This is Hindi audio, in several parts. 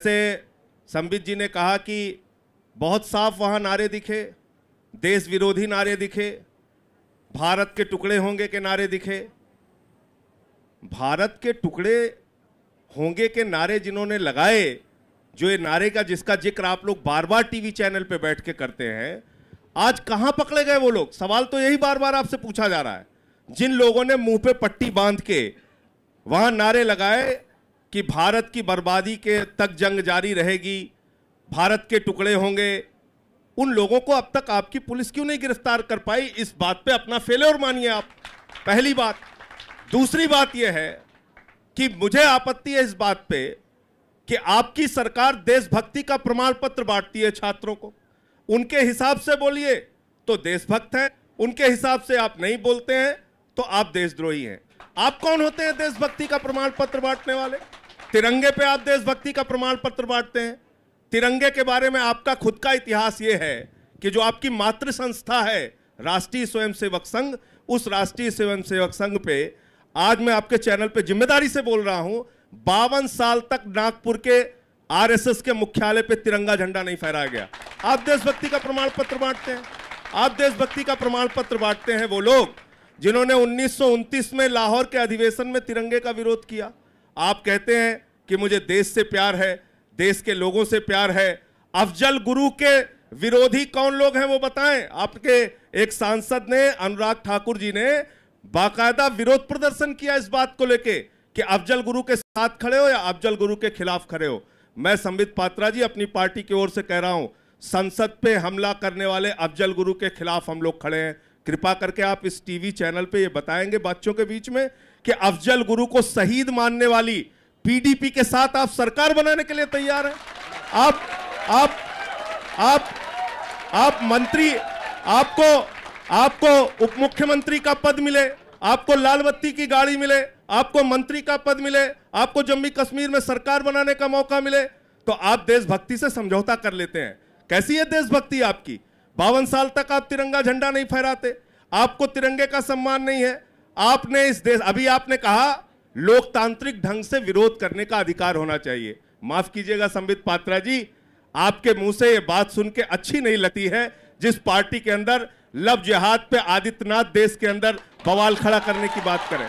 से संबित जी ने कहा कि बहुत साफ वहां नारे दिखे, देश विरोधी नारे दिखे, भारत के टुकड़े होंगे के नारे दिखे। भारत के टुकड़े होंगे के नारे जिन्होंने लगाए, जो ये नारे का जिसका जिक्र आप लोग बार बार टीवी चैनल पे बैठ के करते हैं, आज कहां पकड़े गए वो लोग? सवाल तो यही बार बार आपसे पूछा जा रहा है। जिन लोगों ने मुंह पे पट्टी बांध के वहां नारे लगाए कि भारत की बर्बादी के तक जंग जारी रहेगी, भारत के टुकड़े होंगे, उन लोगों को अब तक आपकी पुलिस क्यों नहीं गिरफ्तार कर पाई? इस बात पे अपना फेलियर मानिए आप, पहली बात। दूसरी बात यह है कि मुझे आपत्ति है इस बात पे कि आपकी सरकार देशभक्ति का प्रमाण पत्र बांटती है छात्रों को। उनके हिसाब से बोलिए तो देशभक्त हैं, उनके हिसाब से आप नहीं बोलते हैं तो आप देशद्रोही हैं। आप कौन होते हैं देशभक्ति का प्रमाण पत्र बांटने वाले? तिरंगे पे आप देशभक्ति का प्रमाण पत्र बांटते हैं। तिरंगे के बारे में आपका खुद का इतिहास यह है कि जो आपकी मातृ संस्था है राष्ट्रीय स्वयंसेवक संघ, उस राष्ट्रीय स्वयंसेवक संघ पे आज मैं आपके चैनल पे जिम्मेदारी से बोल रहा हूं, 52 साल तक नागपुर के आरएसएस के मुख्यालय पे तिरंगा झंडा नहीं फहराया गया। आप देशभक्ति का प्रमाण पत्र बांटते हैं। आप देशभक्ति का प्रमाण पत्र बांटते हैं वो लोग जिन्होंने 1929 में लाहौर के अधिवेशन में तिरंगे का विरोध किया। आप कहते हैं कि मुझे देश से प्यार है, देश के लोगों से प्यार है। अफजल गुरु के विरोधी कौन लोग हैं वो बताएं। आपके एक सांसद ने, अनुराग ठाकुर जी ने बाकायदा विरोध प्रदर्शन किया इस बात को लेके कि अफजल गुरु के साथ खड़े हो या अफजल गुरु के खिलाफ खड़े हो। मैं संबित पात्रा जी अपनी पार्टी की ओर से कह रहा हूं, संसद पे हमला करने वाले अफजल गुरु के खिलाफ हम लोग खड़े हैं। कृपा करके आप इस टीवी चैनल पे ये बताएंगे बच्चों के बीच में कि अफजल गुरु को शहीद मानने वाली पीडीपी के साथ आप सरकार बनाने के लिए तैयार हैं? आप मंत्री, आपको उप मुख्यमंत्री का पद मिले, आपको लाल बत्ती की गाड़ी मिले, आपको मंत्री का पद मिले, आपको जम्मू कश्मीर में सरकार बनाने का मौका मिले, तो आप देशभक्ति से समझौता कर लेते हैं। कैसी है देशभक्ति आपकी? 52 साल तक आप तिरंगा झंडा नहीं फहराते, आपको तिरंगे का सम्मान नहीं है। आपने इस देश, अभी आपने कहा लोकतांत्रिक ढंग से विरोध करने का अधिकार होना चाहिए। माफ कीजिएगा संबित पात्रा जी, आपके मुंह से यह बात सुन के अच्छी नहीं लगती है। जिस पार्टी के अंदर लव जिहाद पे आदित्यनाथ देश के अंदर बवाल खड़ा करने की बात करें,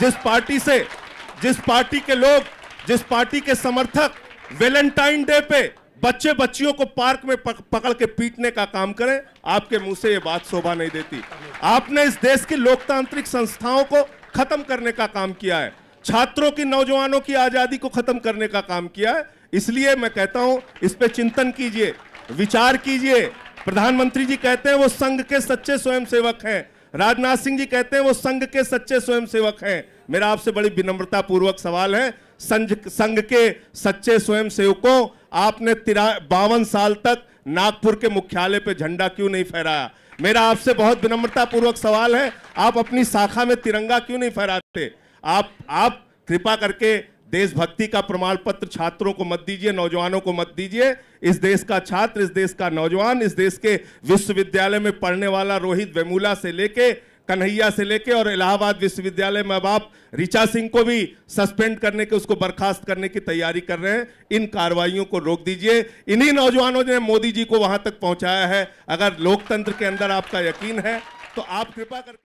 जिस पार्टी के लोग, जिस पार्टी के समर्थक वैलेंटाइन डे पे बच्चे बच्चियों को पार्क में पकड़ के पीटने का काम करें, आपके मुंह से ये बात शोभा नहीं देती। आपने इस देश की लोकतांत्रिक संस्थाओं को खत्म करने का काम किया है, छात्रों की, नौजवानों की आजादी को खत्म करने का काम किया है। इसलिए मैं कहता हूं इस पे चिंतन कीजिए, विचार कीजिए। प्रधानमंत्री जी कहते हैं वो संघ के सच्चे स्वयंसेवक हैं, राजनाथ सिंह जी कहते हैं वो संघ के सच्चे स्वयंसेवक हैं। मेरा आपसे बड़ी विनम्रता पूर्वक सवाल है, संघ के सच्चे स्वयंसेवकों, आपने 52 साल तक नागपुर के मुख्यालय पे झंडा क्यों नहीं फहराया? मेरा आपसे बहुत विनम्रता पूर्वक सवाल है, आप अपनी शाखा में तिरंगा क्यों नहीं फहराते? आप कृपा करके देशभक्ति का प्रमाण पत्र छात्रों को मत दीजिए, नौजवानों को मत दीजिए। इस देश का छात्र, इस देश का नौजवान, इस देश के विश्वविद्यालय में पढ़ने वाला रोहित वेमुला से लेके, कन्हैया से लेके और इलाहाबाद विश्वविद्यालय में अब आप ऋचा सिंह को भी सस्पेंड करने के, उसको बर्खास्त करने की तैयारी कर रहे हैं। इन कार्रवाइयों को रोक दीजिए। इन्हीं नौजवानों ने मोदी जी को वहां तक पहुंचाया है। अगर लोकतंत्र के अंदर आपका यकीन है तो आप कृपा करके